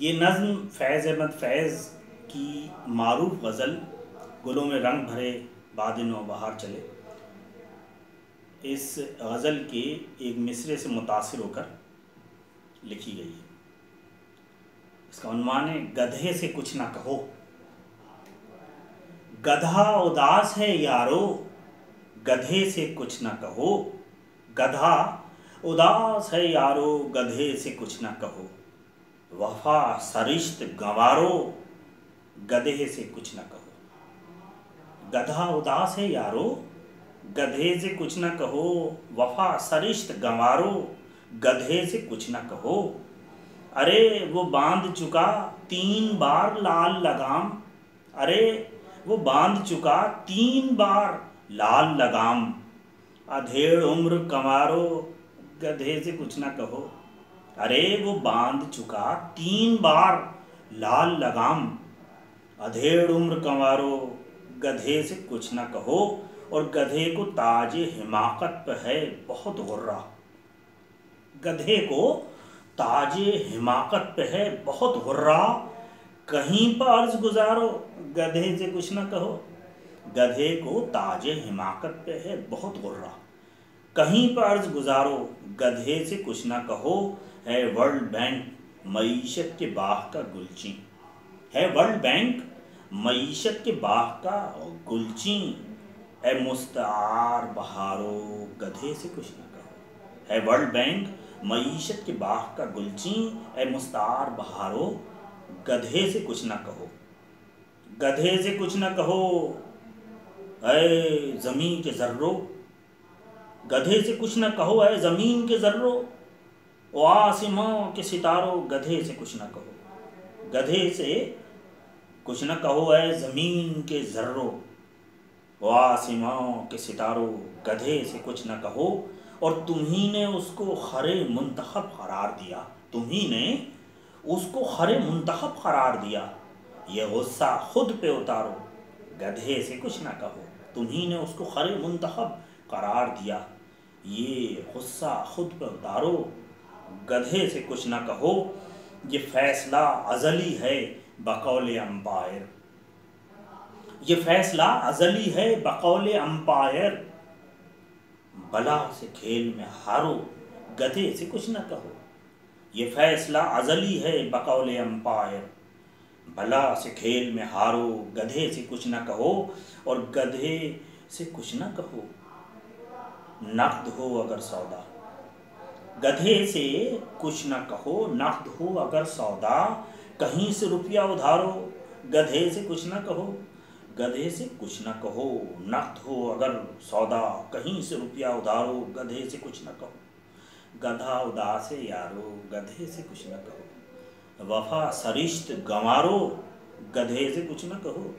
ये नज़्म फैज़ अहमद फैज़ की मारूफ गज़ल गुलों में रंग भरे बादिन व बहार चले, इस गज़ल के एक मिसरे से मुतासिर होकर लिखी गई है। इसका उन्वान है गधे से कुछ ना कहो। गधा उदास है यारो, गधे से कुछ ना कहो। गधा उदास है यारो, गधे से कुछ ना कहो। वफा सरिश्त गंवारो, गधे से कुछ ना कहो। गधा उदास है यारो, गधे से कुछ ना कहो। वफा सरिश्त गंवारो, गधे से कुछ ना कहो। अरे वो बांध चुका 3 बार लाल लगाम। अरे वो बांध चुका 3 बार लाल लगाम। अधेड़ उम्र कंवारो, गधे से कुछ ना कहो। अरे वो बांध चुका 3 बार लाल लगाम। अधेड़ उम्र कंवारो, गधे से कुछ ना कहो। और गधे को ताजे हिमाकत पे है बहुत गुर्रा। गधे को ताजे हिमाकत पे है बहुत गुर्रा। कहीं पर अर्ज गुजारो, गधे से कुछ ना कहो। गधे को ताजे हिमाकत पे है बहुत गुर्रा। कहीं पर अर्ज गुजारो, गधे से कुछ ना कहो। है वर्ल्ड बैंक मईशत के बाग का गुलची। है वर्ल्ड बैंक मईशत के बाग का गुलची। है मुस्तार बहारो, गधे से कुछ ना कहो। है वर्ल्ड बैंक मईशत के बाग का गुलची। है मुस्तार बहारो, गधे से कुछ ना कहो। गधे से कुछ ना कहो। है ज़मीन के ज़र्रों, गधे से कुछ ना कहो। है ज़मीन के ज़र्रों ओ आसमां के सितारों, गधे से कुछ ना कहो। गधे से कुछ ना कहो। है ज़मीन के ज़र्रों ओ आसमां के सितारों, गधे से कुछ ना कहो। और तुम्ही ने उसको खरे मुंतखब करार दिया। तुम्ही ने उसको खरे मुंतखब करार दिया। ये गुस्सा खुद पे उतारो, गधे से कुछ ना कहो। तुम्ही ने उसको खरे मुंतखब करार दिया। ये गुस्सा खुद पे उतारो, गधे से कुछ ना कहो। ये फैसला अज़ली है बकौले अंपायर। ये फैसला अज़ली है बकौले अंपायर। भला से खेल में हारो, गधे से कुछ ना कहो। ये फैसला अज़ली है बकौले अंपायर। भला से खेल में हारो, गधे से कुछ ना कहो। और गधे से कुछ ना कहो। नक़द हो अगर सौदा, गधे से कुछ ना कहो। नक़द हो अगर सौदा, कहीं से रुपया उधारो, गधे से कुछ ना कहो। गधे से कुछ ना कहो। नक़द हो अगर सौदा, कहीं से रुपया उधारो, गधे से कुछ ना कहो। गधा उदास है यारो, गधे से कुछ ना कहो। वफा सरिश्त गंवारो, गधे से कुछ ना कहो।